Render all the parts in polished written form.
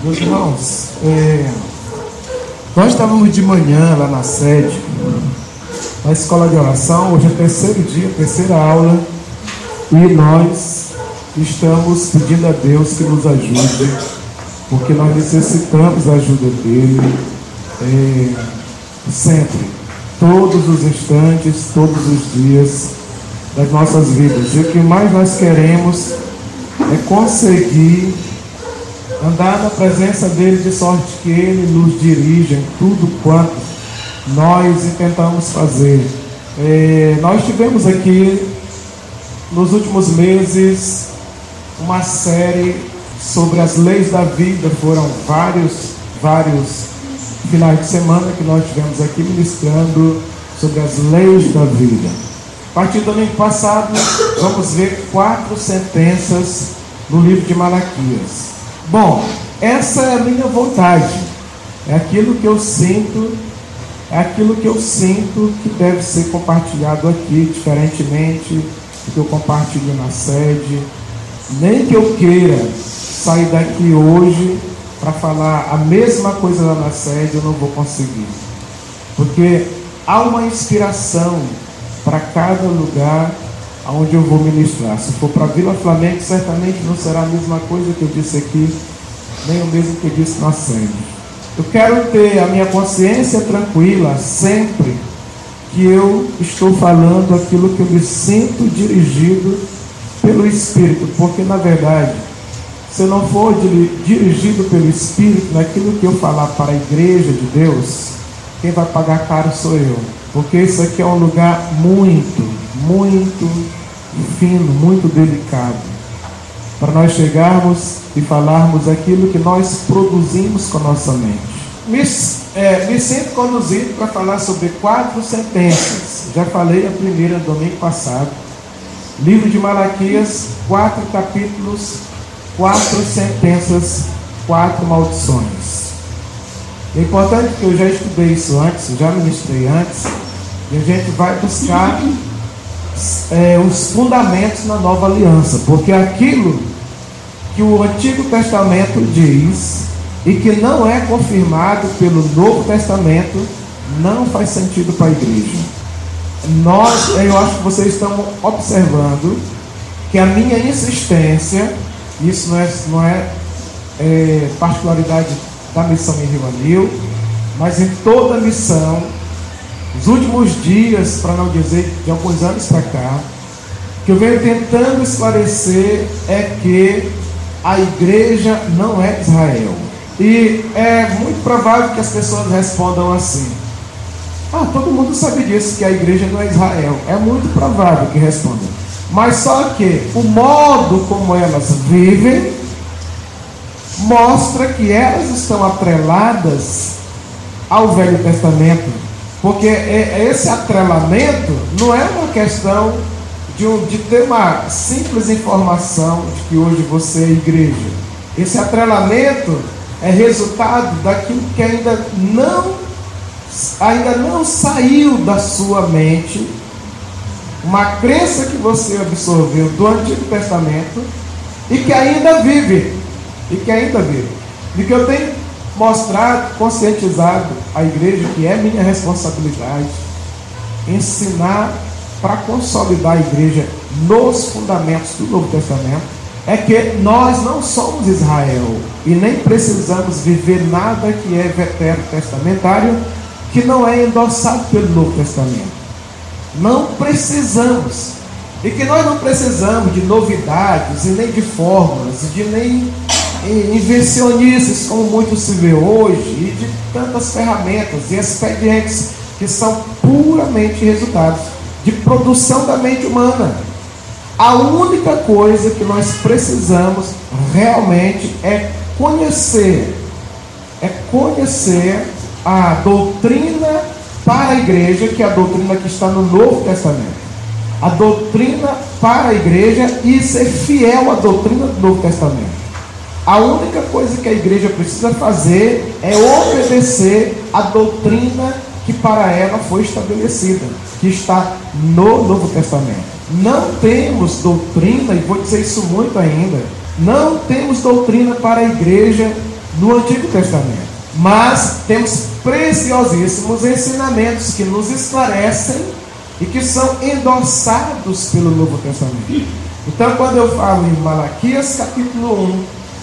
Meus irmãos, nós estávamos de manhã lá na sede, na escola de oração. Hoje é o terceiro dia, terceira aula, e nós estamos pedindo a Deus que nos ajude, porque nós necessitamos da ajuda dele, sempre, todos os instantes, todos os dias das nossas vidas. E o que mais nós queremos é conseguir andar na presença dele, de sorte que ele nos dirija em tudo quanto nós intentamos fazer. Nós tivemos aqui nos últimos meses uma série sobre as leis da vida. Foram vários finais de semana que nós tivemos aqui ministrando sobre as leis da vida. A partir do ano passado, vamos ver 4 sentenças no livro de Malaquias. Bom, essa é a minha vontade, é aquilo que eu sinto, que deve ser compartilhado aqui, diferentemente do que eu compartilho na sede. Nem que eu queira sair daqui hoje para falar a mesma coisa lá na sede, eu não vou conseguir, porque há uma inspiração para cada lugar onde eu vou ministrar. Se for para Vila Flamengo, certamente não será a mesma coisa que eu disse aqui, nem o mesmo que eu disse na sede. Eu quero ter a minha consciência tranquila sempre que eu estou falando aquilo que eu me sinto dirigido pelo Espírito, porque na verdade, se eu não for dirigido pelo Espírito naquilo que eu falar para a igreja de Deus, quem vai pagar caro sou eu, porque isso aqui é um lugar muito fino, muito delicado, para nós chegarmos e falarmos aquilo que nós produzimos com a nossa mente. Me sinto conduzido para falar sobre 4 sentenças. Já falei a primeira domingo passado. Livro de Malaquias, 4 capítulos, 4 sentenças, 4 maldições. É importante que eu já estudei isso antes, já ministrei antes, e a gente vai buscar os fundamentos na nova aliança, porque aquilo que o Antigo Testamento diz e que não é confirmado pelo Novo Testamento não faz sentido para a igreja. Eu acho que vocês estão observando que a minha insistência, isso não é particularidade da missão em Rio Anil, mas em toda a missão, os últimos dias, para não dizer de alguns anos para cá, que eu venho tentando esclarecer é que a igreja não é Israel. E é muito provável que as pessoas respondam assim: todo mundo sabe disso, que a igreja não é Israel. É muito provável que respondam. Mas só que o modo como elas vivem mostra que elas estão atreladas ao Velho Testamento. Porque esse atrelamento não é uma questão de ter uma simples informação de que hoje você é igreja. Esse atrelamento é resultado daquilo que ainda não saiu da sua mente, uma crença que você absorveu do Antigo Testamento e que ainda vive. E que eu tenho mostrado, conscientizado a igreja que é minha responsabilidade ensinar para consolidar a igreja nos fundamentos do Novo Testamento, é que nós não somos Israel e nem precisamos viver nada que é veterotestamentário que não é endossado pelo Novo Testamento. Não precisamos. E que nós não precisamos de novidades e nem de fórmulas e de nem invencionices como muito se vê hoje, e de tantas ferramentas e expedientes que são puramente resultados de produção da mente humana. A única coisa que nós precisamos realmente é conhecer a doutrina para a igreja, que é a doutrina que está no Novo Testamento. A doutrina para a igreja e ser fiel à doutrina do Novo Testamento. A única coisa que a igreja precisa fazer é obedecer a doutrina que para ela foi estabelecida, que está no Novo Testamento. Não temos doutrina, e vou dizer isso muito ainda, não temos doutrina para a igreja no Antigo Testamento. Mas temos preciosíssimos ensinamentos que nos esclarecem e que são endossados pelo Novo Testamento. Então, quando eu falo em Malaquias capítulo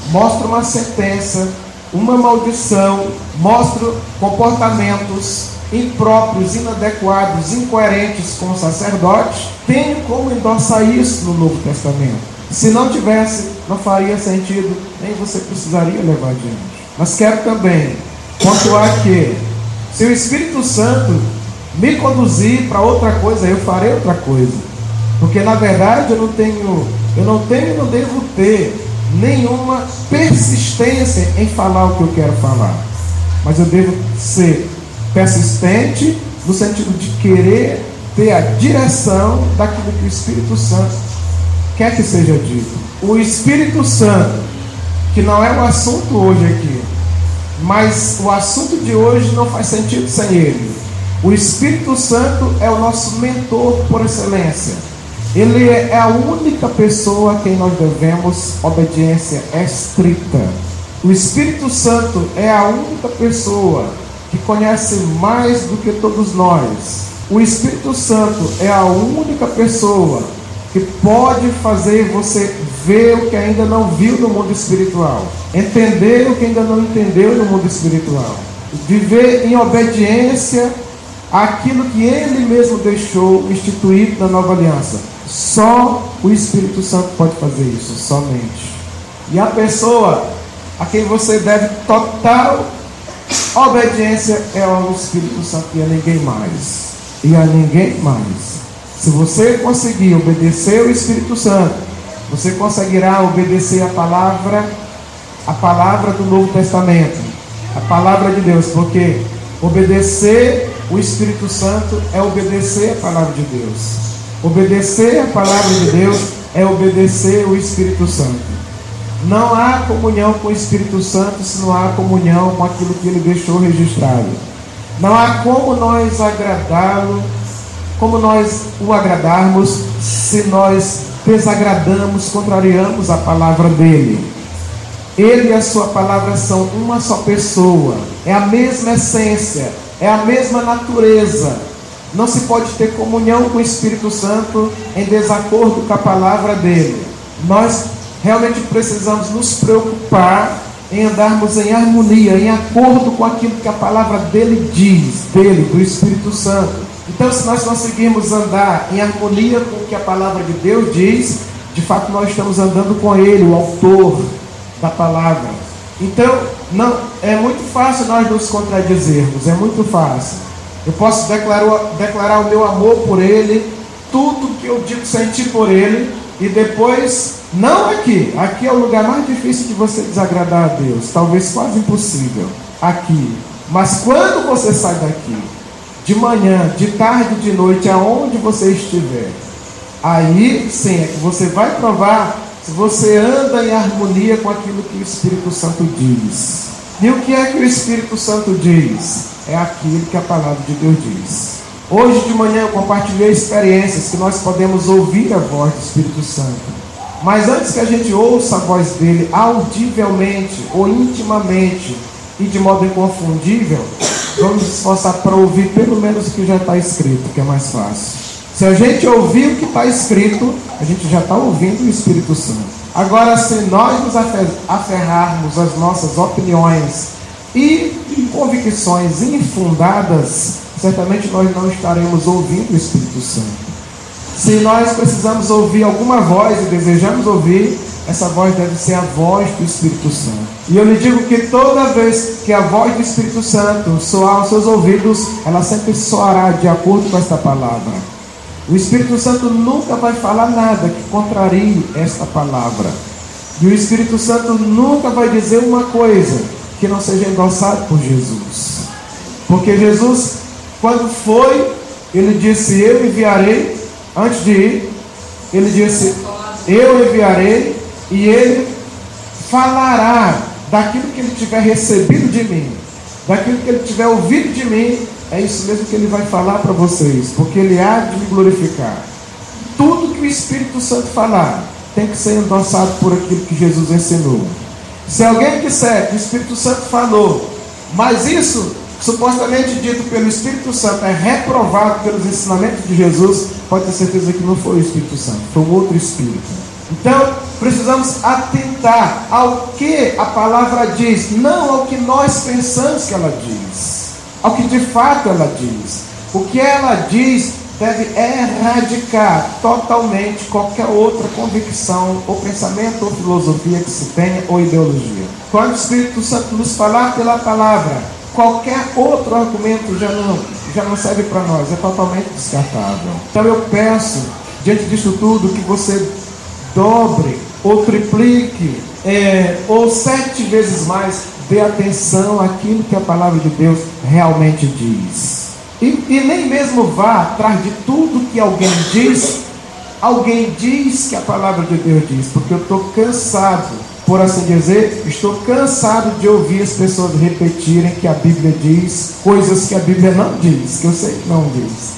1, mostro uma sentença, uma maldição, mostro comportamentos impróprios, inadequados, incoerentes com o sacerdote, tenho como endossar isso no Novo Testamento. Se não tivesse, não faria sentido, nem você precisaria levar adiante. Mas quero também pontuar que, se o Espírito Santo me conduzir para outra coisa, eu farei outra coisa. Porque na verdade eu não tenho e não devo ter nenhuma persistência em falar o que eu quero falar. Mas eu devo ser persistente no sentido de querer ter a direção daquilo que o Espírito Santo quer que seja dito. O Espírito Santo, que não é o assunto hoje aqui, mas o assunto de hoje não faz sentido sem ele. O Espírito Santo é o nosso mentor por excelência. Ele é a única pessoa a quem nós devemos obediência estrita. O Espírito Santo é a única pessoa que conhece mais do que todos nós. O Espírito Santo é a única pessoa que pode fazer você ver o que ainda não viu no mundo espiritual, entender o que ainda não entendeu no mundo espiritual, viver em obediência àquilo que Ele mesmo deixou instituído na nova aliança. Só o Espírito Santo pode fazer isso, somente. E a pessoa a quem você deve total obediência é ao Espírito Santo e a ninguém mais. E a ninguém mais. Se você conseguir obedecer o Espírito Santo, você conseguirá obedecer a palavra do Novo Testamento, a palavra de Deus, porque obedecer o Espírito Santo é obedecer a palavra de Deus. Obedecer a palavra de Deus é obedecer o Espírito Santo. Não há comunhão com o Espírito Santo se não há comunhão com aquilo que Ele deixou registrado. Não há como nós agradá-lo, como nós o agradarmos, se nós desagradamos, contrariamos a palavra dele. Ele e a sua palavra são uma só pessoa, é a mesma essência, é a mesma natureza. Não se pode ter comunhão com o Espírito Santo em desacordo com a palavra dele. Nós realmente precisamos nos preocupar em andarmos em harmonia, em acordo com aquilo que a palavra dele diz, do Espírito Santo. Então, se nós conseguirmos andar em harmonia com o que a palavra de Deus diz, de fato nós estamos andando com ele, o autor da palavra. Então, não é muito fácil nós nos contradizermos, é muito fácil. Eu posso declarar o meu amor por ele, tudo que eu digo sentir por ele, e depois, não aqui é o lugar mais difícil de você desagradar a Deus, talvez quase impossível, aqui. Mas quando você sai daqui, de manhã, de tarde, de noite, aonde você estiver, aí sim é que você vai provar se você anda em harmonia com aquilo que o Espírito Santo diz. E o que é que o Espírito Santo diz? É aquilo que a palavra de Deus diz. Hoje de manhã eu compartilhei experiências que nós podemos ouvir a voz do Espírito Santo. Mas antes que a gente ouça a voz dele audivelmente ou intimamente e de modo inconfundível, vamos nos esforçar para ouvir pelo menos o que já está escrito, que é mais fácil. Se a gente ouvir o que está escrito, a gente já está ouvindo o Espírito Santo. Agora, se nós nos aferrarmos às nossas opiniões e convicções infundadas, certamente nós não estaremos ouvindo o Espírito Santo. Se nós precisamos ouvir alguma voz e desejamos ouvir, essa voz deve ser a voz do Espírito Santo. E eu lhe digo que toda vez que a voz do Espírito Santo soar aos seus ouvidos, ela sempre soará de acordo com esta palavra. O Espírito Santo nunca vai falar nada que contrarie esta palavra. E o Espírito Santo nunca vai dizer uma coisa que não seja endossada por Jesus. Porque Jesus, quando foi, ele disse, eu enviarei, antes de ir, ele disse, eu enviarei, e ele falará daquilo que ele tiver recebido de mim, daquilo que ele tiver ouvido de mim. É isso mesmo que ele vai falar para vocês, porque ele há de me glorificar. Tudo que o Espírito Santo falar tem que ser endossado por aquilo que Jesus ensinou. Se alguém disser que o Espírito Santo falou, mas isso, supostamente dito pelo Espírito Santo, é reprovado pelos ensinamentos de Jesus, pode ter certeza que não foi o Espírito Santo, foi um outro Espírito. Então, precisamos atentar ao que a palavra diz, não ao que nós pensamos que ela diz, ao que de fato ela diz. O que ela diz deve erradicar totalmente qualquer outra convicção, ou pensamento, ou filosofia que se tenha, ou ideologia. Quando o Espírito Santo nos falar pela palavra, qualquer outro argumento já não serve para nós, é totalmente descartável. Então eu peço, diante disso tudo, que você dobre, ou triplique, ou 7 vezes mais, dê atenção àquilo que a palavra de Deus realmente diz. E nem mesmo vá atrás de tudo que alguém diz que a palavra de Deus diz, porque eu estou cansado, por assim dizer, estou cansado de ouvir as pessoas repetirem que a Bíblia diz coisas que a Bíblia não diz, que eu sei que não diz.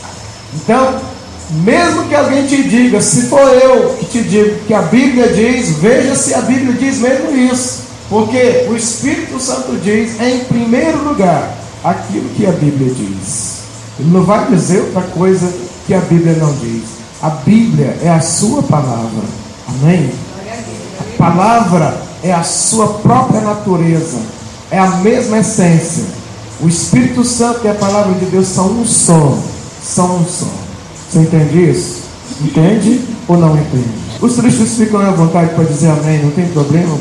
Então, mesmo que alguém te diga, se for eu que te digo que a Bíblia diz, veja se a Bíblia diz mesmo isso, porque o Espírito Santo diz, em primeiro lugar, aquilo que a Bíblia diz. Ele não vai dizer outra coisa que a Bíblia não diz. A Bíblia é a sua palavra. Amém? A palavra é a sua própria natureza. É a mesma essência. O Espírito Santo e a palavra de Deus são um só. São um só. Você entende isso? Entende ou não entende? Os tristes ficam à vontade para dizer amém, não tem problema.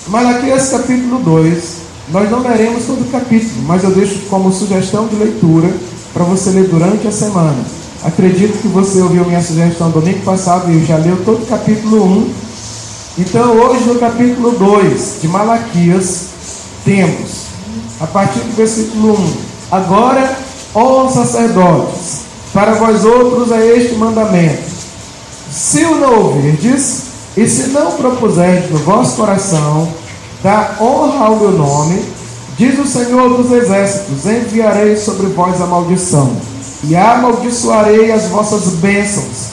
Malaquias capítulo 2. Nós não leremos todo o capítulo, mas eu deixo como sugestão de leitura para você ler durante a semana. Acredito que você ouviu minha sugestão domingo passado e já leu todo o capítulo 1. Então hoje no capítulo 2 de Malaquias temos, a partir do versículo 1: agora, ó sacerdotes, para vós outros é este mandamento: se o não ouvirdes, e se não propuserdes no vosso coração dar honra ao meu nome, diz o Senhor dos Exércitos, enviarei sobre vós a maldição, e amaldiçoarei as vossas bênçãos,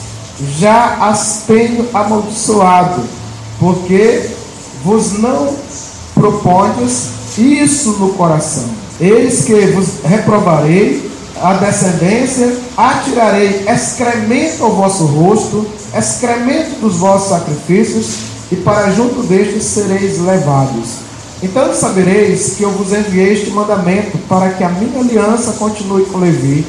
já as tenho amaldiçoado, porque vos não propondes isso no coração. Eis que vos reprovarei a descendência, atirarei excremento ao vosso rosto, excremento dos vossos sacrifícios, e para junto destes sereis levados. Então sabereis que eu vos enviei este mandamento, para que a minha aliança continue com Levi,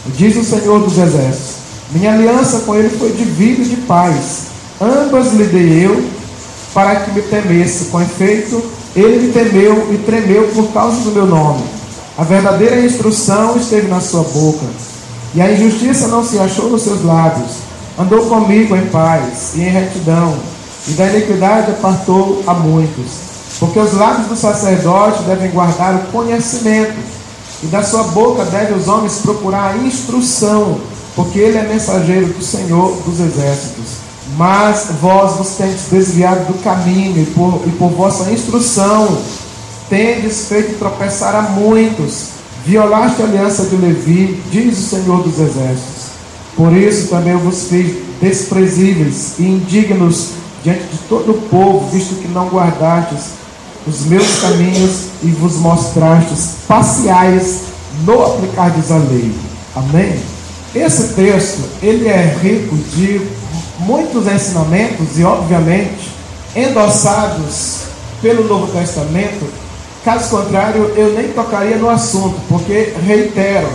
diz o Senhor dos Exércitos. Minha aliança com ele foi de vida e de paz, ambas lhe dei eu, para que me temesse. Com efeito, ele me temeu e tremeu por causa do meu nome. A verdadeira instrução esteve na sua boca, e a injustiça não se achou nos seus lábios. Andou comigo em paz e em retidão, e da iniquidade apartou a muitos. Porque os lábios do sacerdote devem guardar o conhecimento, e da sua boca devem os homens procurar a instrução, porque ele é mensageiro do Senhor dos Exércitos. Mas vós vos tendes desviado do caminho, e por vossa instrução tendes feito tropeçar a muitos. Violaste a aliança de Levi, diz o Senhor dos Exércitos. Por isso também eu vos fiz desprezíveis e indignos diante de todo o povo, visto que não guardastes os meus caminhos e vos mostrastes parciais no aplicardes a lei. Amém? Esse texto, ele é rico de muitos ensinamentos e, obviamente, endossados pelo Novo Testamento. Caso contrário, eu nem tocaria no assunto, porque, reitero,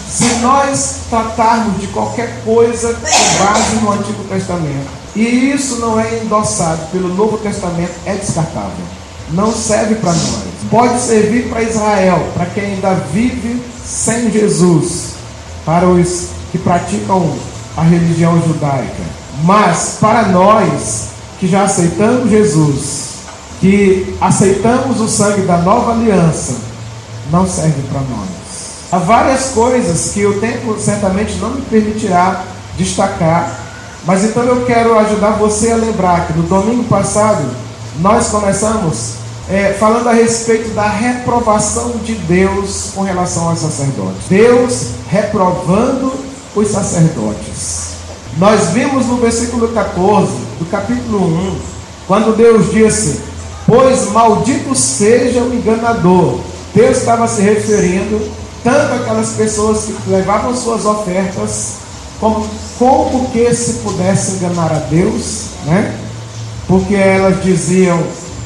se nós tratarmos de qualquer coisa com base no Antigo Testamento, e isso não é endossado pelo Novo Testamento, é descartável. Não serve para nós. Pode servir para Israel, para quem ainda vive sem Jesus, para os que praticam a religião judaica. Mas para nós que já aceitamos Jesus, que aceitamos o sangue da nova aliança, não serve para nós. Há várias coisas que o tempo certamente não me permitirá destacar, mas então eu quero ajudar você a lembrar que no domingo passado nós começamos falando a respeito da reprovação de Deus com relação aos sacerdotes. Deus reprovando os sacerdotes. Nós vimos no versículo 14 do capítulo 1, quando Deus disse: pois maldito seja o enganador. Deus estava se referindo tanto àquelas pessoas que levavam suas ofertas, como que se pudesse enganar a Deus, né? Porque elas diziam,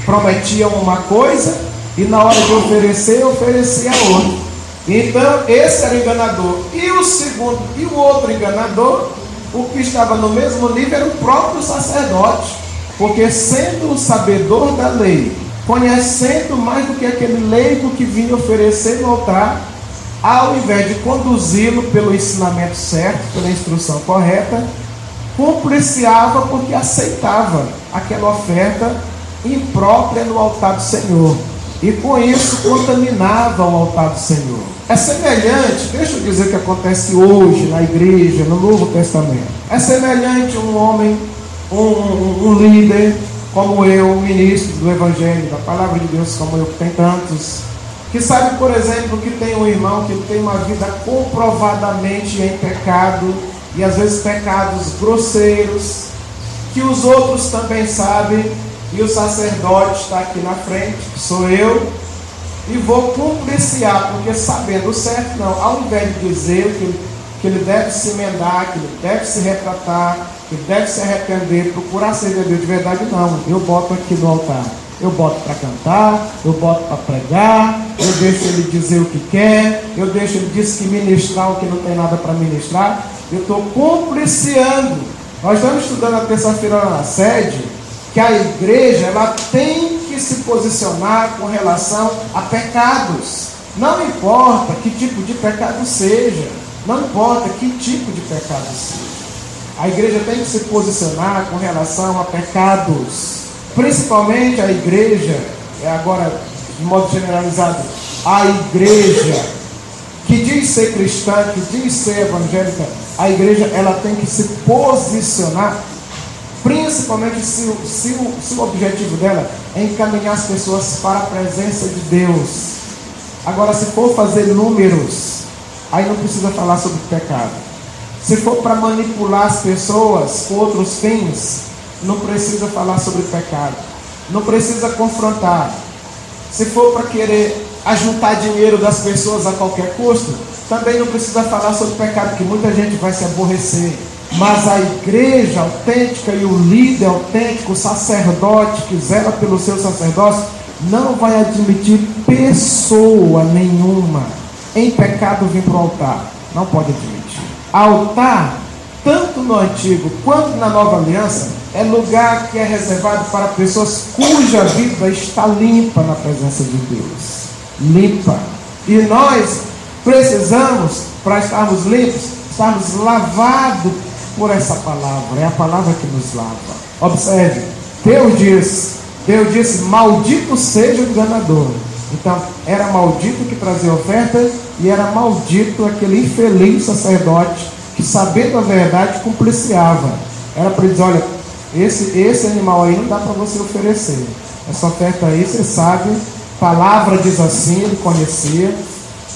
prometiam uma coisa e na hora de oferecer, oferecia outra. Então esse era o enganador. E o segundo, e o outro enganador, o que estava no mesmo nível era o próprio sacerdote, porque sendo o sabedor da lei, conhecendo mais do que aquele leigo que vinha oferecer no altar, ao invés de conduzi-lo pelo ensinamento certo, pela instrução correta, compliciava porque aceitava aquela oferta imprópria no altar do Senhor, e com isso contaminava o altar do Senhor. É semelhante, deixa eu dizer o que acontece hoje na igreja, no Novo Testamento. É semelhante um homem, um líder como eu, um ministro do Evangelho, da Palavra de Deus como eu, que tem tantos, que sabe, por exemplo, que tem um irmão que tem uma vida comprovadamente em pecado, e às vezes pecados grosseiros, que os outros também sabem, e o sacerdote está aqui na frente, que sou eu, e vou compliciar, porque sabendo o certo, não, ao invés de dizer que ele deve se emendar, que ele deve se retratar, que ele deve se arrepender, procurar servir a Deus de verdade, não, eu boto aqui no altar, eu boto para cantar, eu boto para pregar, eu deixo ele dizer o que quer, eu deixo ele dizer que ministrar o que não tem nada para ministrar, eu estou compliciando. Nós estamos estudando na terça-feira na sede, que a igreja ela tem que se posicionar com relação a pecados. Não importa que tipo de pecado seja, não importa que tipo de pecado seja. A igreja tem que se posicionar com relação a pecados. Principalmente a igreja, agora de modo generalizado, a igreja que diz ser cristã, que diz ser evangélica, a igreja ela tem que se posicionar, principalmente se o objetivo dela é encaminhar as pessoas para a presença de Deus. Agora, se for fazer números, aí não precisa falar sobre pecado. Se for para manipular as pessoas com outros fins, não precisa falar sobre pecado, não precisa confrontar. Se for para querer ajuntar dinheiro das pessoas a qualquer custo, também não precisa falar sobre pecado, que muita gente vai se aborrecer. Mas a igreja autêntica e o líder autêntico, o sacerdote que zela pelo seu sacerdócio, não vai admitir pessoa nenhuma em pecado vir para o altar. Não pode admitir. Altar, tanto no Antigo quanto na Nova Aliança, é lugar que é reservado para pessoas cuja vida está limpa na presença de Deus. Limpa. E nós precisamos, para estarmos limpos, estarmos lavados por essa palavra. É a palavra que nos lava. Observe, Deus disse, maldito seja o enganador. Então, era maldito que trazia oferta, e era maldito aquele infeliz sacerdote que, sabendo a verdade, compliciava. Era para dizer, olha, esse animal aí não dá para você oferecer. Essa oferta aí, você sabe, a palavra diz assim, ele conhecia.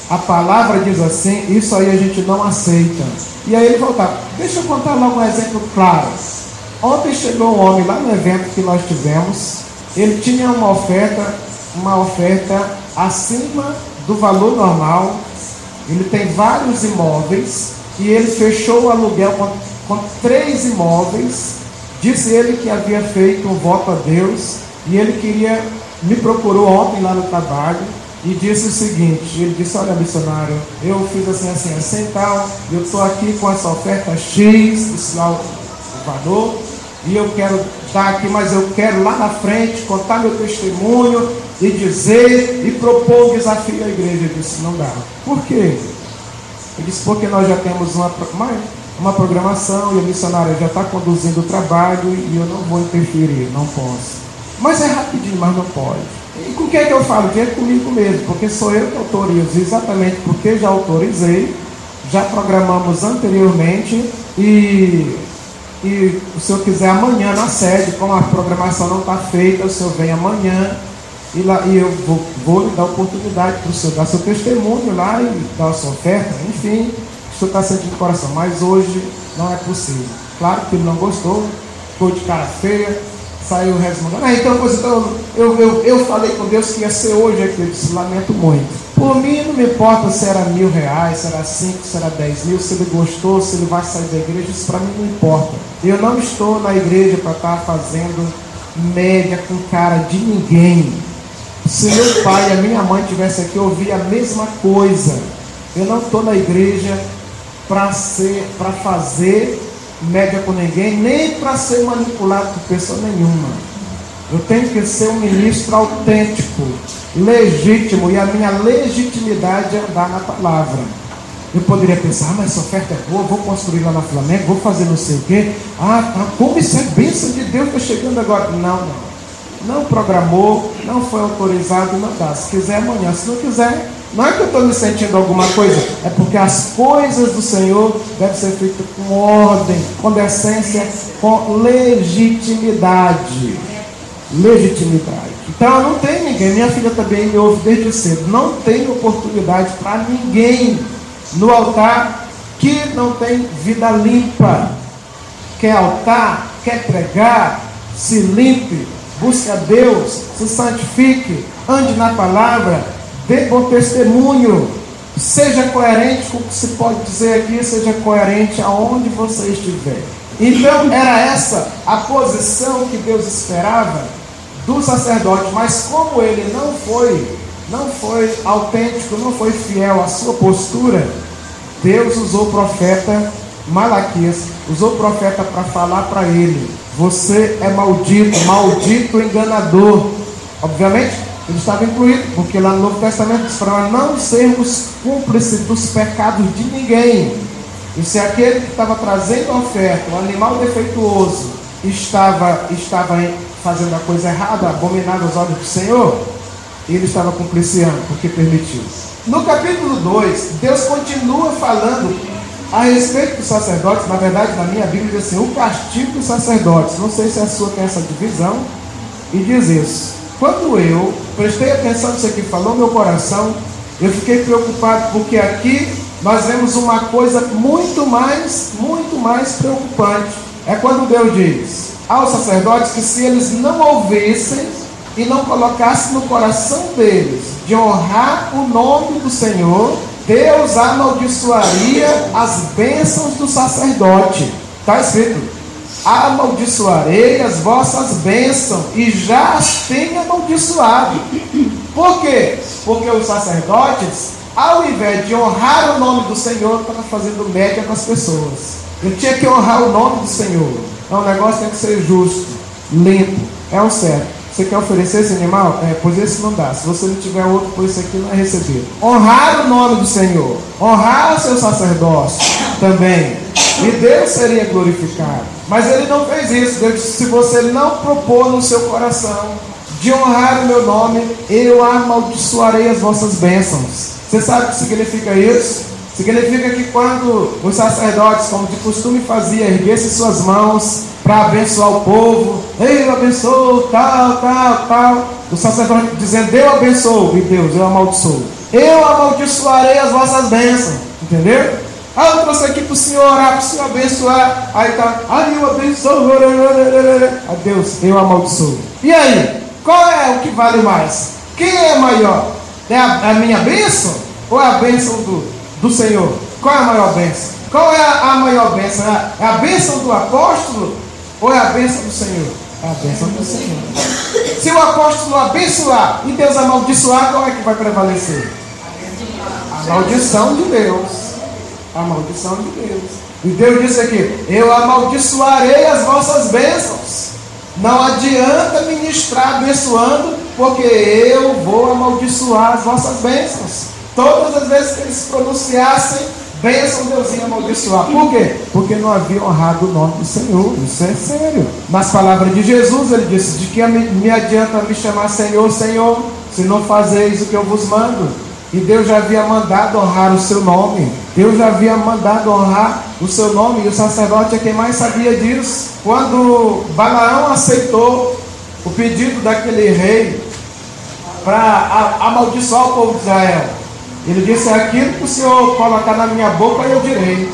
A palavra diz assim, isso aí a gente não aceita. E aí ele voltava. Deixa eu contar logo um exemplo claro. Ontem chegou um homem lá no evento que nós tivemos. Ele tinha uma oferta acima do valor normal. Ele tem vários imóveis e ele fechou o aluguel com 3 imóveis. Disse ele que havia feito um voto a Deus e ele me procurou ontem lá no trabalho e disse o seguinte, ele disse, olha missionário, eu fiz assim tal, eu estou aqui com essa oferta X, isso lá o valor, e eu quero dar aqui, mas eu quero lá na frente contar meu testemunho e dizer e propor um desafio à igreja. Eu disse, não dá. Por quê? Eu disse, porque nós já temos uma programação e a missionária já está conduzindo o trabalho e eu não vou interferir, não posso. Mas é rapidinho, mas não pode. E com o que é que eu falo? Que é comigo mesmo, porque sou eu que autorizo, exatamente porque já autorizei, já programamos anteriormente e se o senhor quiser amanhã na sede, como a programação não está feita, o senhor vem amanhã e eu vou lhe dar a oportunidade para o senhor dar seu testemunho lá e dar a sua oferta, enfim, o senhor está sentindo o coração, mas hoje não é possível. Claro que ele não gostou, ficou de cara feia, saiu resmungando. Então eu falei com Deus que ia ser hoje aqui. Eu disse, lamento muito. Por mim não me importa se era R$1.000, se era 5, se era 10 mil, se ele gostou, se ele vai sair da igreja, isso para mim não importa. Eu não estou na igreja para estar fazendo média com cara de ninguém. Se meu pai e a minha mãe estivessem aqui, eu ouvia a mesma coisa. Eu não estou na igreja para fazer média com ninguém, nem para ser manipulado por pessoa nenhuma. Eu tenho que ser um ministro autêntico, legítimo, e a minha legitimidade é andar na palavra. Eu poderia pensar, mas essa oferta é boa, vou construir lá na Flamengo, vou fazer não sei o quê. Como isso é bênção de Deus, está chegando agora. Não programou, não foi autorizado, não dá. Se quiser amanhã, se não quiser, não é que eu estou me sentindo alguma coisa, é porque as coisas do Senhor devem ser feitas com ordem, com decência, com legitimidade. Então eu não tenho ninguém, minha filha também me ouve desde cedo, não tem oportunidade para ninguém no altar que não tem vida limpa. Quer altar, quer pregar, se limpe, busque a Deus, se santifique, ande na palavra, dê bom testemunho, seja coerente com o que se pode dizer aqui, seja coerente aonde você estiver. Então era essa a posição que Deus esperava do sacerdote, mas como ele não foi autêntico, não foi fiel à sua postura, Deus usou o profeta Malaquias, usou o profeta para falar para ele: você é maldito enganador. Obviamente ele estava incluído, porque lá no Novo Testamento diz para nós não sermos cúmplices dos pecados de ninguém. E se aquele que estava trazendo a oferta, um animal defeituoso, estava fazendo a coisa errada, abominada aos olhos do Senhor, ele estava cumpliciando, porque permitiu. No capítulo 2, Deus continua falando a respeito dos sacerdotes. Na verdade, na minha Bíblia diz assim: o castigo dos sacerdotes. Não sei se a sua tem essa divisão, e diz isso. Quando eu prestei atenção nisso aqui, falou meu coração, eu fiquei preocupado, porque aqui nós vemos uma coisa muito mais preocupante. É quando Deus diz aos sacerdotes que se eles não ouvissem e não colocassem no coração deles de honrar o nome do Senhor, Deus amaldiçoaria as bênçãos do sacerdote. Está escrito: amaldiçoarei as vossas bênçãos, e já as tenho amaldiçoado. Por quê? Porque os sacerdotes, ao invés de honrar o nome do Senhor, estavam fazendo média com as pessoas. Ele tinha que honrar o nome do Senhor. Então o negócio tem que ser justo, limpo, é o certo. Você quer oferecer esse animal? Pois esse não dá. Se você não tiver outro, pois esse aqui não é recebido. Honrar o nome do Senhor, honrar o seu sacerdócio também, e Deus seria glorificado. Mas ele não fez isso. Deus disse: se você não propor no seu coração de honrar o meu nome, eu amaldiçoarei as vossas bênçãos. Você sabe o que significa isso? Significa que quando os sacerdotes, como de costume fazia, erguessem suas mãos para abençoar o povo, eu abençoo, tal, o sacerdote dizendo: eu abençoo, e Deus: eu amaldiçoo. Eu amaldiçoarei as vossas bênçãos. Entendeu? Eu trouxe aqui para o Senhor orar, para o Senhor abençoar. Aí está: eu abençoo. A Deus: eu amaldiçoo. E aí? Qual é o que vale mais? Quem é maior? É a minha bênção? Ou é a bênção do Senhor? Qual é a maior bênção? Qual é a maior bênção? É a bênção do apóstolo? Ou é a bênção do Senhor? É a bênção do Senhor. Se o apóstolo abençoar e Deus amaldiçoar, qual é que vai prevalecer? A maldição de Deus. A maldição de Deus. E Deus disse aqui: eu amaldiçoarei as vossas bênçãos. Não adianta ministrar abençoando, porque eu vou amaldiçoar as vossas bênçãos. Todas as vezes que eles pronunciassem bênção, Deus ia amaldiçoar. Por quê? Porque não havia honrado o nome do Senhor. Isso é sério. Nas palavras de Jesus, ele disse: de que me adianta me chamar Senhor, Senhor, se não fazeis o que eu vos mando? E Deus já havia mandado honrar o seu nome. Deus já havia mandado honrar o seu nome. E o sacerdote é quem mais sabia disso. Quando Balaão aceitou o pedido daquele rei para amaldiçoar o povo de Israel, ele disse: aquilo que o Senhor colocar na minha boca, eu direi.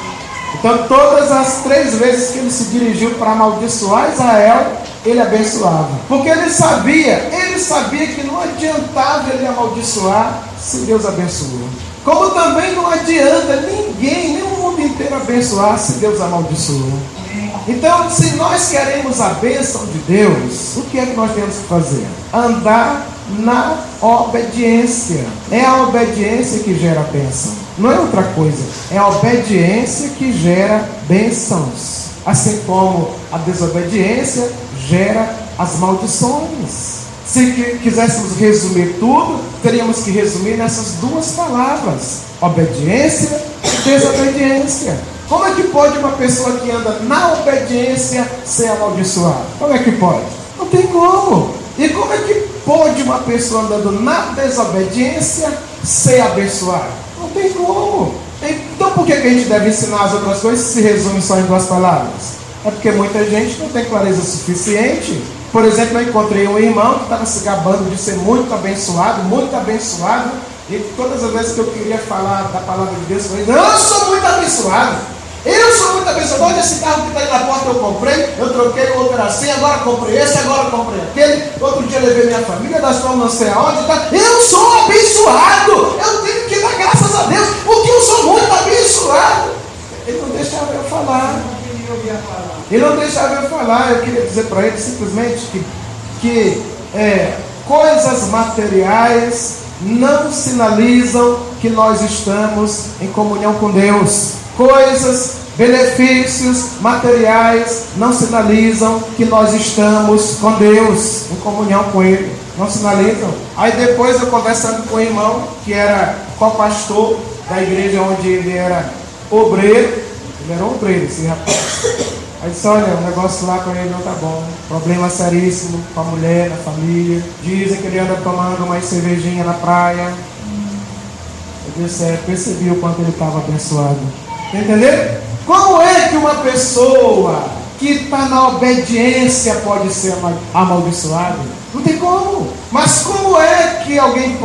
Então todas as 3 vezes que ele se dirigiu para amaldiçoar Israel, ele abençoava. Porque ele sabia que não adiantava ele amaldiçoar se Deus abençoou. Como também não adianta ninguém, nem o mundo inteiro abençoar se Deus amaldiçoou. Então, se nós queremos a bênção de Deus, o que é que nós temos que fazer? Andar na obediência. É a obediência que gera bênção. Não é outra coisa. É a obediência que gera bênçãos. Assim como a desobediência gera as maldições. Se quiséssemos resumir tudo, teríamos que resumir nessas duas palavras: obediência e desobediência. Como é que pode uma pessoa que anda na obediência ser amaldiçoada? Como é que pode? Não tem como. E como é que pode uma pessoa andando na desobediência ser abençoada? Não tem como. Então por que a gente deve ensinar as outras coisas se resume só em duas palavras? É porque muita gente não tem clareza suficiente. Por exemplo, eu encontrei um irmão que estava se gabando de ser muito abençoado, e todas as vezes que eu queria falar da palavra de Deus, eu falei: eu sou muito abençoado. Eu sou muito abençoado. Olha esse carro que está aí na porta, eu comprei, eu troquei o outro era assim, agora comprei esse, agora comprei aquele. Outro dia levei minha família, nós fomos não sei aonde. Tá? Eu sou abençoado. Eu tenho que dar graças a Deus, porque eu sou muito abençoado. Ele não deixava eu falar. Ele não deixava eu falar. Eu queria dizer para ele simplesmente que coisas materiais não sinalizam que nós estamos em comunhão com Deus. Coisas, benefícios materiais não sinalizam que nós estamos com Deus, em comunhão com Ele. Não sinalizam. Aí depois eu conversando com o irmão, que era co-pastor da igreja onde ele era obreiro. Ele era obreiro, esse rapaz. Aí disse: olha, o negócio lá com ele não tá bom. Problema seríssimo com a mulher, na família. Dizem que ele anda tomando uma cervejinha na praia. Eu disse: percebi o quanto ele estava abençoado. Entendeu? Como é que uma pessoa que está na obediência pode ser amaldiçoada? Não tem como. Mas como é que alguém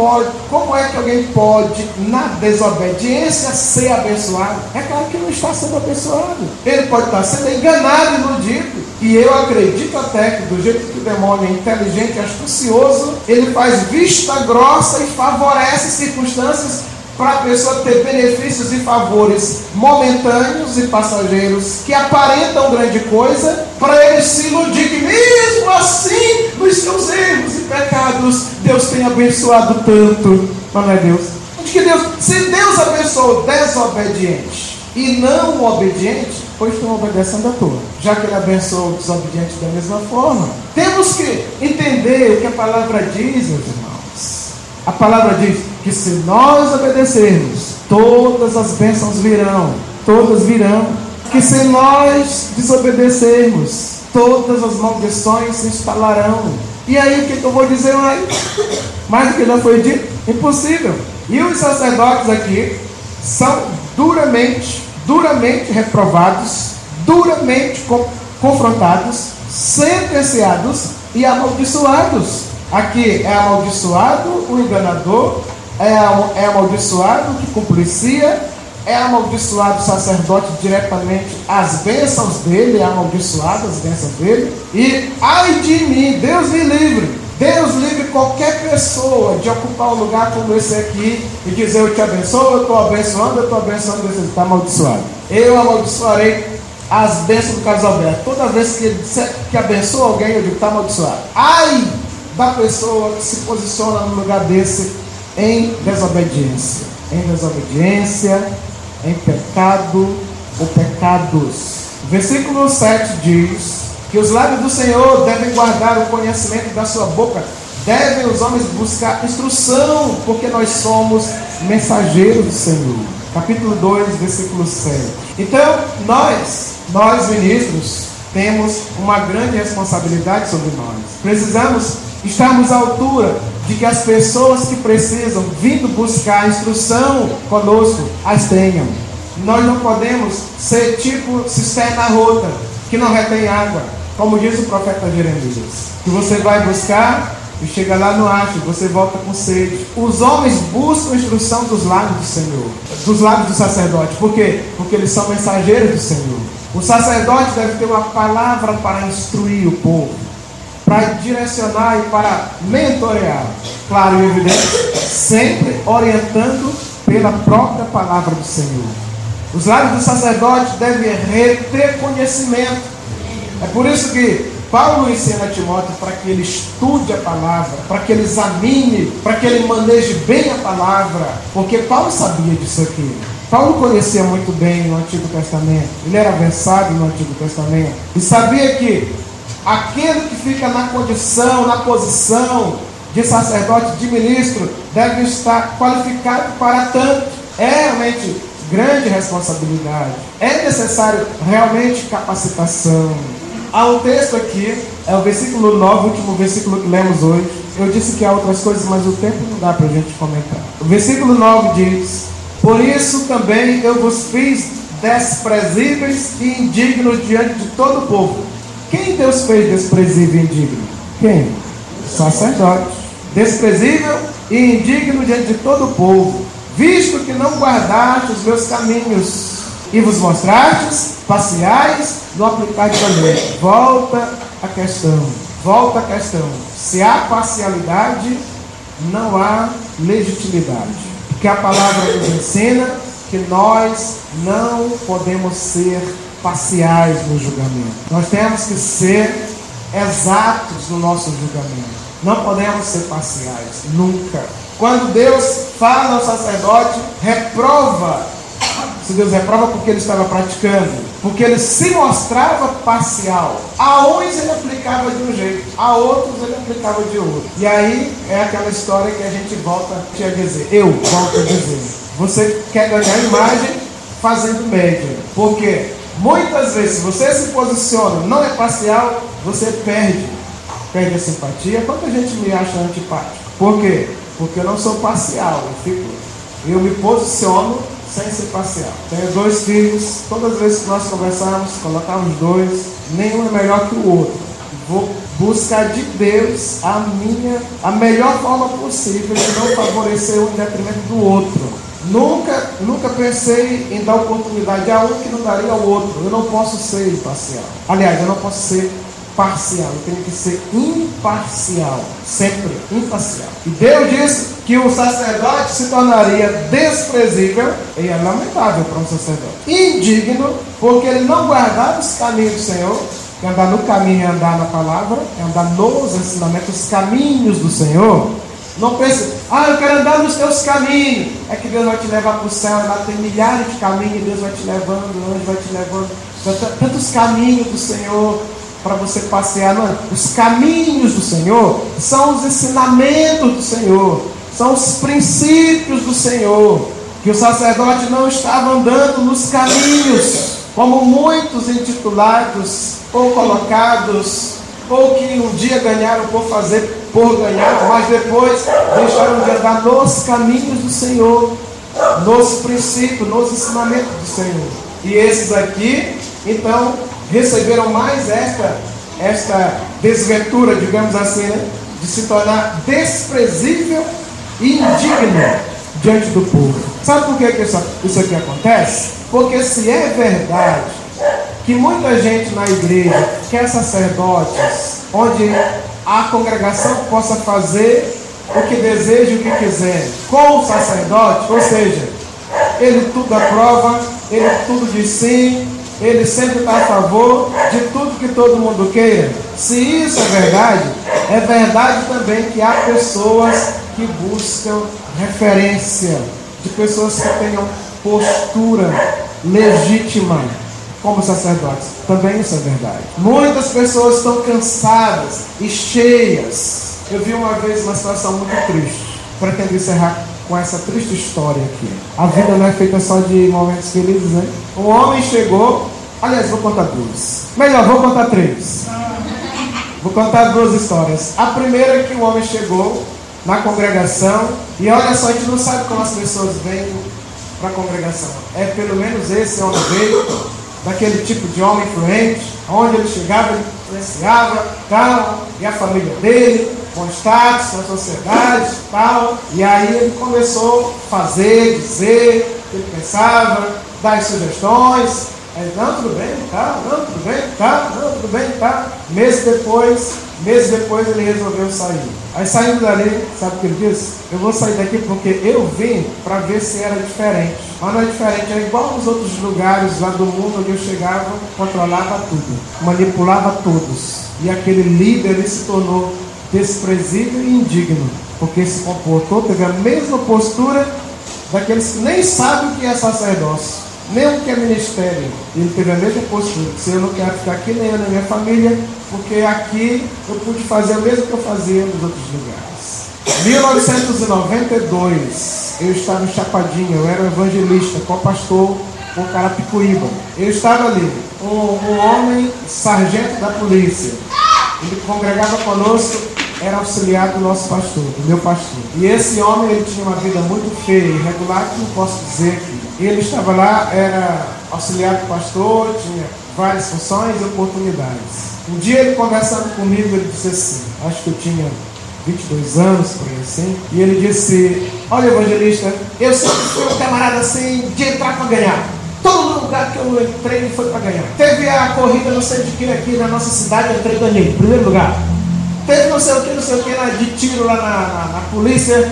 pode na desobediência ser abençoado? É claro que não está sendo abençoado. Ele pode estar sendo enganado e iludido. E eu acredito até que do jeito que o demônio é inteligente e astucioso, ele faz vista grossa e favorece circunstâncias para a pessoa ter benefícios e favores momentâneos e passageiros que aparentam grande coisa, para ele se iludir que mesmo assim, nos seus erros e pecados, Deus tem abençoado tanto. Não é Deus? Se Deus abençoou o desobediente e não o obediente, pois estão obedecendo à toa, já que ele abençoou o desobediente da mesma forma. Temos que entender o que a palavra diz, meus irmãos. A palavra diz que se nós obedecermos, todas as bênçãos virão, todas virão. Que se nós desobedecermos, todas as maldições se instalarão. E aí o que eu vou dizer mais do que já foi dito? Impossível. E os sacerdotes aqui são duramente reprovados, duramente confrontados, sentenciados e amaldiçoados. Aqui é amaldiçoado o enganador, é amaldiçoado o que complicia, é amaldiçoado o sacerdote diretamente, as bênçãos dele, é amaldiçoado as bênçãos dele. E ai de mim, Deus me livre qualquer pessoa de ocupar um lugar como esse aqui e dizer: eu te abençoo, eu estou abençoando, você está amaldiçoado. Eu amaldiçoarei as bênçãos do Carlos Alberto. Toda vez que ele disser que abençoa alguém, eu digo: está amaldiçoado. Ai da pessoa que se posiciona no lugar desse em desobediência, em pecado ou pecados. Versículo 7 diz que os lábios do Senhor devem guardar o conhecimento da sua boca, devem os homens buscar instrução, porque nós somos mensageiros do Senhor. Capítulo 2, versículo 7. Então, nós ministros, temos uma grande responsabilidade sobre nós. Precisamos estarmos à altura de que as pessoas que precisam vindo buscar instrução conosco as tenham. Nós não podemos ser tipo cisterna rota, que não retém água, como diz o profeta Jeremias, que você vai buscar e chega lá no acho, você volta com sede. Os homens buscam instrução dos lábios do Senhor, dos lábios do sacerdote. Por quê? Porque eles são mensageiros do Senhor. O sacerdote deve ter uma palavra para instruir o povo. para direcionar e para mentorear. Claro e evidente, sempre orientando pela própria palavra do Senhor. Os lábios do sacerdote devem reter conhecimento. É por isso que Paulo ensina a Timóteo para que ele estude a palavra, para que ele examine, para que ele maneje bem a palavra, porque Paulo sabia disso aqui. Paulo conhecia muito bem o Antigo Testamento, ele era versado no Antigo Testamento, e sabia que aquele que fica na condição, na posição de sacerdote, de ministro, deve estar qualificado para tanto. É realmente grande responsabilidade, é necessário realmente capacitação. Há um texto aqui, é o versículo 9, o último versículo que lemos hoje. Eu disse que há outras coisas, mas o tempo não dá para a gente comentar. O versículo 9 diz: por isso também eu vos fiz desprezíveis e indignos diante de todo o povo. Quem Deus fez desprezível e indigno? Quem? Sacerdote. Desprezível e indigno diante de todo o povo, visto que não guardaste os meus caminhos e vos mostrastes parciais no aplicar da lei. Volta a questão. Se há parcialidade, não há legitimidade. Porque a palavra nos ensina que nós não podemos ser parciais no julgamento. Nós temos que ser exatos no nosso julgamento. Não podemos ser parciais, nunca. Quando Deus fala ao sacerdote, reprova. Se Deus reprova porque ele estava praticando, porque ele se mostrava parcial. A uns ele aplicava de um jeito, a outros ele aplicava de outro. E aí é aquela história que a gente volta a dizer, você quer ganhar imagem fazendo média, porque muitas vezes se você se posiciona, não é parcial, você perde a simpatia. Quanta gente me acha antipático? Por quê? Porque eu não sou parcial, eu me posiciono sem ser parcial. Tenho 2 filhos, todas as vezes que nós conversamos, colocamos 2, nenhum é melhor que o outro. Vou buscar de Deus a melhor forma possível de não favorecer um em detrimento do outro. Nunca pensei em dar oportunidade a um que não daria ao outro. Eu não posso ser imparcial. Aliás, eu não posso ser parcial, eu tenho que ser imparcial, sempre imparcial. E Deus disse que o sacerdote se tornaria desprezível, e é lamentável para um sacerdote, indigno, porque ele não guardava os caminhos do Senhor. Que andar no caminho é andar na palavra, é andar nos ensinamentos, os caminhos do Senhor. Não pense, eu quero andar nos teus caminhos, é que Deus vai te levar para o céu, lá tem milhares de caminhos, Deus vai te levando, o anjo vai te levando, tantos caminhos do Senhor para você passear. Não é? Os caminhos do Senhor são os ensinamentos do Senhor, são os princípios do Senhor, que o sacerdote não estava andando nos caminhos, como muitos intitulados ou colocados, ou que um dia ganharam por ganhar, mas depois deixaram de andar nos caminhos do Senhor, nos princípios, nos ensinamentos do Senhor. E esses aqui, então, receberam mais esta desventura, digamos assim, né? De se tornar desprezível e indigno diante do povo. Sabe por que isso aqui acontece? Porque se é verdade que muita gente na igreja quer sacerdotes onde a congregação possa fazer o que deseja e o que quiser com o sacerdote, ou seja, ele tudo aprova, ele tudo diz sim, ele sempre está a favor de tudo que todo mundo queira. Se isso é verdade também que há pessoas que buscam referência, de pessoas que tenham postura legítima como sacerdotes. Também isso é verdade. Muitas pessoas estão cansadas e cheias. Eu vi uma vez uma situação muito triste. Pretendo encerrar com essa triste história aqui. A vida não é feita só de momentos felizes, né? Um homem chegou, aliás, vou contar 2. Melhor, vou contar 3. Vou contar 2 histórias. A primeira é que o homem chegou na congregação, e olha só, a gente não sabe como as pessoas vêm para a congregação. É pelo menos esse homem veio daquele tipo de homem influente, onde ele chegava, ele influenciava, tal, e a família dele, com status na sociedade, tal, e aí ele começou a fazer, dizer, ele pensava, dar as sugestões, Aí, não, tudo bem, tá, não, tudo bem, tá, não, tudo bem, tá. Meses depois ele resolveu sair. Aí saindo dali, sabe o que ele disse? Eu vou sair daqui porque eu vim para ver se era diferente. Mas não é diferente, era igual nos outros lugares lá do mundo onde eu chegava, controlava tudo, manipulava todos. E aquele líder ele se tornou desprezível e indigno, porque se comportou, teve a mesma postura daqueles que nem sabem o que é sacerdócio, nem o que é ministério. Ele teve a mesma postura. Se eu não quero ficar aqui, nem eu nem minha família, porque aqui eu pude fazer o mesmo que eu fazia nos outros lugares. 1992, eu estava em Chapadinha, eu era evangelista, co-pastor por Carapicuíba. Eu estava ali, um homem, sargento da polícia, ele congregava conosco, era auxiliar do nosso pastor, do meu pastor. E esse homem, ele tinha uma vida muito feia, irregular, que não posso dizer aqui. Ele estava lá, era auxiliar do pastor, tinha várias funções e oportunidades. Um dia ele conversando comigo, ele disse assim, acho que eu tinha 22 anos, por aí assim, e ele disse, olha evangelista, eu sempre fui um camarada assim, de entrar para ganhar. Todo lugar que eu entrei foi para ganhar. Teve a corrida, não sei de que aqui na nossa cidade, eu entrei e ganhei, primeiro lugar. Teve não sei o que, de tiro lá na polícia,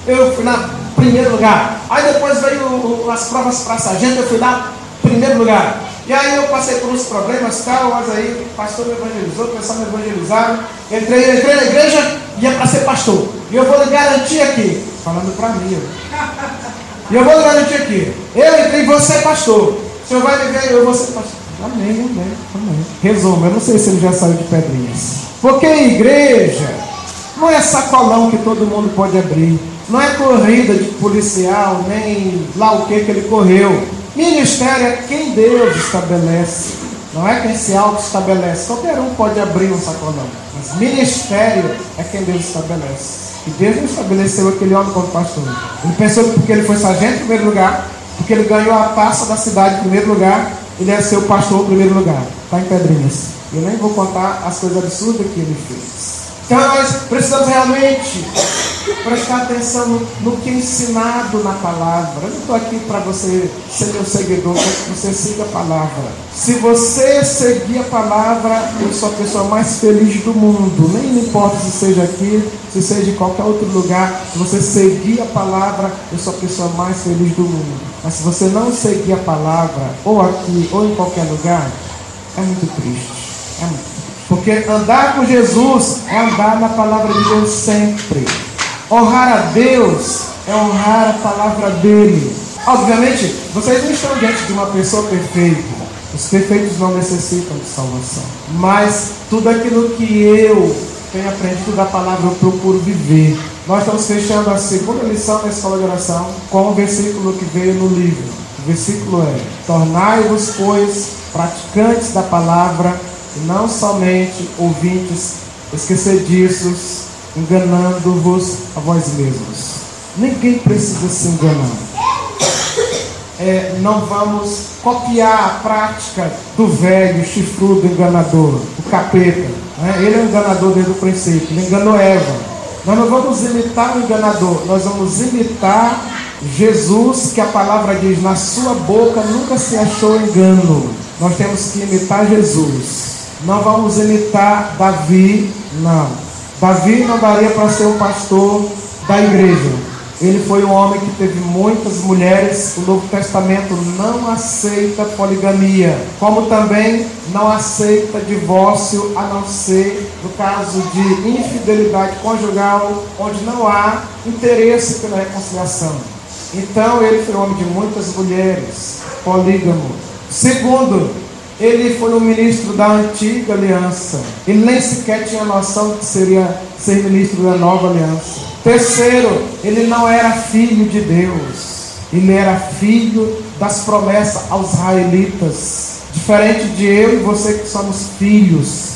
eu fui na primeiro lugar. Aí depois veio as provas para sargento, eu fui lá, primeiro lugar. E aí eu passei por uns problemas e tal, mas aí o pastor me evangelizou, o pessoal me evangelizaram. Entrei na igreja e ia para ser pastor. E eu vou lhe garantir aqui, falando para mim, e eu vou lhe garantir aqui, eu entrei e vou ser pastor. O senhor vai me ver, eu vou ser pastor. Amém. Resumo, eu não sei se ele já saiu de Pedrinhas. Porque a igreja não é sacolão que todo mundo pode abrir. Não é corrida de policial, nem lá o que ele correu. Ministério é quem Deus estabelece. Não é quem se auto-estabelece. Qualquer um pode abrir um sacolão. Mas ministério é quem Deus estabelece. E Deus não estabeleceu aquele homem como pastor. Ele pensou que porque ele foi sargento em primeiro lugar, porque ele ganhou a taça da cidade em primeiro lugar, ele ia ser o pastor em primeiro lugar. Está em Pedrinhas. Eu nem vou contar as coisas absurdas que ele fez. Então nós precisamos realmente prestar atenção no que é ensinado na palavra. Eu não estou aqui para você ser meu seguidor, quero que você siga a palavra. Se você seguir a palavra, eu sou a pessoa mais feliz do mundo. Nem me importa se seja aqui, se seja em qualquer outro lugar. Se você seguir a palavra, eu sou a pessoa mais feliz do mundo. Mas se você não seguir a palavra, ou aqui ou em qualquer lugar, é muito triste. É muito triste. Porque andar com Jesus é andar na palavra de Deus sempre. Honrar a Deus é honrar a palavra dele. Obviamente, vocês não estão diante de uma pessoa perfeita. Os perfeitos não necessitam de salvação. Mas tudo aquilo que eu tenho aprendido da palavra, eu procuro viver. Nós estamos fechando a segunda lição da escola de oração com o versículo que veio no livro. O versículo é: tornai-vos, pois, praticantes da palavra, e não somente ouvintes esquecediços, enganando-vos a vós mesmos. Ninguém precisa se enganar. Não vamos copiar a prática do velho, chifrudo, enganador, o capeta. Ele é um enganador desde o princípio, ele enganou Eva. Nós não vamos imitar o enganador, nós vamos imitar Jesus, que a palavra diz, na sua boca nunca se achou engano. Nós temos que imitar Jesus. Não vamos imitar Davi, não. Davi não daria para ser um pastor da igreja. Ele foi um homem que teve muitas mulheres. O Novo Testamento não aceita poligamia, como também não aceita divórcio, a não ser no caso de infidelidade conjugal, onde não há interesse pela reconciliação. Então ele foi um homem de muitas mulheres, polígamo. Segundo, ele foi um ministro da antiga aliança. Ele nem sequer tinha noção do que seria ser ministro da nova aliança. Terceiro, ele não era filho de Deus. Ele era filho das promessas aos israelitas. Diferente de eu e você que somos filhos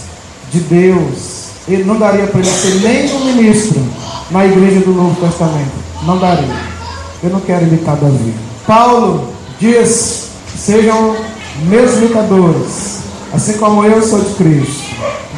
de Deus. Ele não daria para ele ser nem um ministro na igreja do Novo Testamento. Não daria. Eu não quero imitar Davi. Paulo diz: sejam meus imitadores, assim como eu sou de Cristo.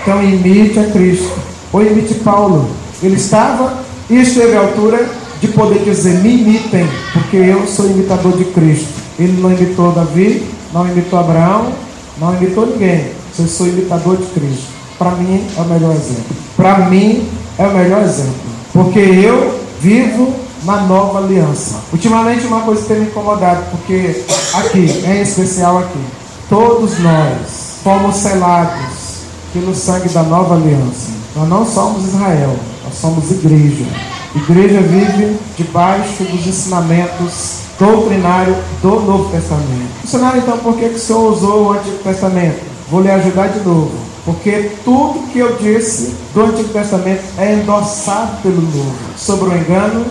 Então imite a Cristo, ou imite Paulo. Ele estava e esteve à altura de poder dizer: me imitem, porque eu sou imitador de Cristo. Ele não imitou Davi, não imitou Abraão, não imitou ninguém. Eu sou imitador de Cristo. Para mim é o melhor exemplo. Para mim é o melhor exemplo. Porque eu vivo na nova aliança. Ultimamente uma coisa tem me incomodado, porque aqui, em especial aqui, todos nós fomos selados pelo sangue da nova aliança. Nós não somos Israel, nós somos igreja. Igreja vive debaixo dos ensinamentos doutrinários do Novo Testamento. Funcionário, então, por que o Senhor usou o Antigo Testamento? Vou lhe ajudar de novo. Porque tudo que eu disse do Antigo Testamento é endossado pelo Novo. Sobre o engano,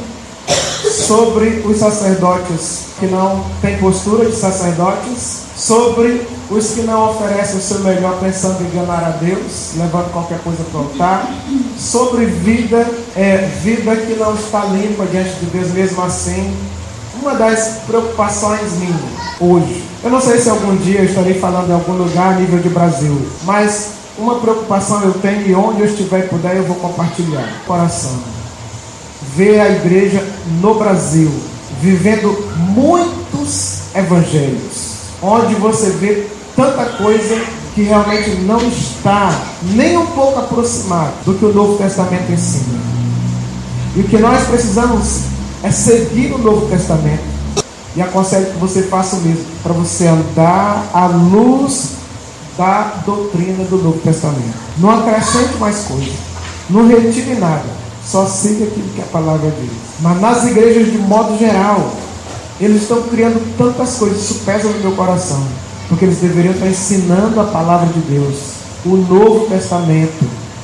sobre os sacerdotes que não têm postura de sacerdotes, sobre os que não oferecem o seu melhor pensando em enganar a Deus, levando qualquer coisa para o altar, sobre vida que não está limpa diante de Deus mesmo assim. Uma das preocupações minhas hoje, eu não sei se algum dia eu estarei falando em algum lugar a nível de Brasil, mas uma preocupação eu tenho, e onde eu estiver e puder eu vou compartilhar. Coração, ver a igreja no Brasil vivendo muitos evangelhos, onde você vê tanta coisa que realmente não está nem um pouco aproximado do que o Novo Testamento ensina. E o que nós precisamos é seguir o Novo Testamento. E aconselho que você faça o mesmo, para você andar à luz da doutrina do Novo Testamento. Não acrescente mais coisa, não retire nada, só siga aquilo que a palavra diz. Mas nas igrejas de modo geral, eles estão criando tantas coisas, isso pesa no meu coração, porque eles deveriam estar ensinando a palavra de Deus, o Novo Testamento,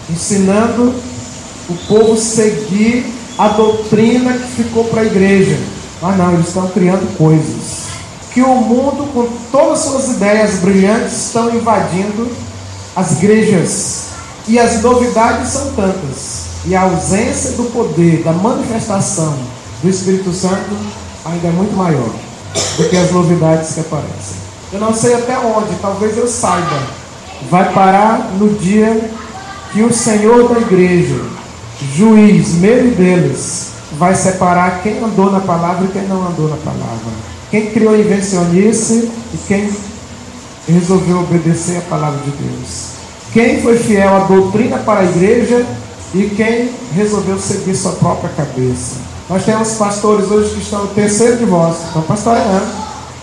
ensinando o povo a seguir a doutrina que ficou para a igreja. Mas não, eles estão criando coisas que o mundo, com todas as suas ideias brilhantes, estão invadindo as igrejas. E as novidades são tantas, e a ausência do poder, da manifestação do Espírito Santo ainda é muito maior do que as novidades que aparecem. Eu não sei até onde, talvez eu saiba, vai parar no dia que o Senhor da igreja, juiz, meu e deles, vai separar quem andou na palavra e quem não andou na palavra, quem criou invencionice e quem resolveu obedecer a palavra de Deus, quem foi fiel à doutrina para a igreja e quem resolveu seguir sua própria cabeça. Nós temos pastores hoje que estão no terceiro divórcio, estão pastoreando,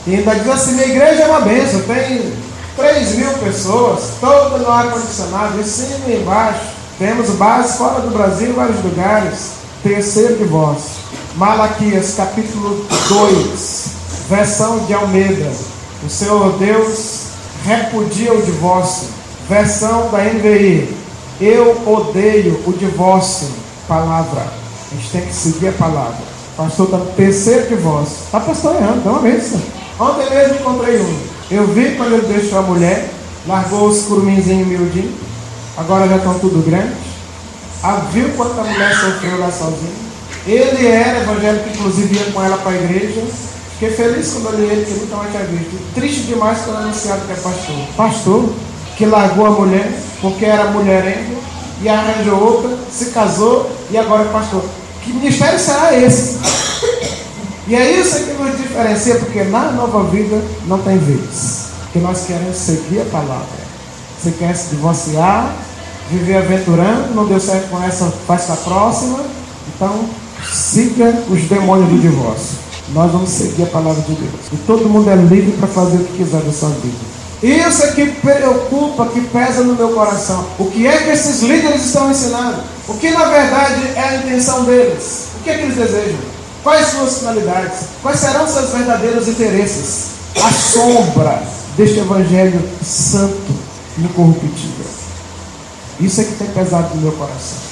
e ainda diz assim: minha igreja é uma bênção, tem 3.000 pessoas, toda no ar-condicionado, em cima e embaixo. Temos bases fora do Brasil, em vários lugares. Terceiro divórcio. Malaquias capítulo 2, versão de Almeida. O Senhor Deus repudia o divórcio. Versão da NVI: eu odeio o divórcio. Palavra. A gente tem que seguir a palavra. O pastor está no terceiro divórcio. Está pastoreando, dá uma bênção. Ontem mesmo encontrei um. Eu vi quando ele deixou a mulher, largou os curuminzinhos miudinhos, agora já estão tudo grande. Viu quanto a mulher sofreu lá sozinha. Ele era evangélico, inclusive ia com ela para a igreja. Fiquei feliz quando olhei ele, que nunca mais tinha visto. Triste demais quando anunciado que é pastor. Pastor que largou a mulher porque era mulherengo e arranjou outra, se casou e agora é pastor. Que ministério será esse? E é isso que nos diferencia, porque na nova vida não tem vez. Porque nós queremos seguir a palavra. Você quer se divorciar, viver aventurando, não deu certo com essa, faz com a próxima. Então, siga os demônios do divórcio. Nós vamos seguir a palavra de Deus. E todo mundo é livre para fazer o que quiser da sua vida. Isso é que preocupa, que pesa no meu coração. O que é que esses líderes estão ensinando? O que na verdade é a intenção deles? O que é que eles desejam? Quais suas finalidades? Quais serão seus verdadeiros interesses? A sombra deste evangelho santo e incorruptível. Isso é que tem pesado no meu coração.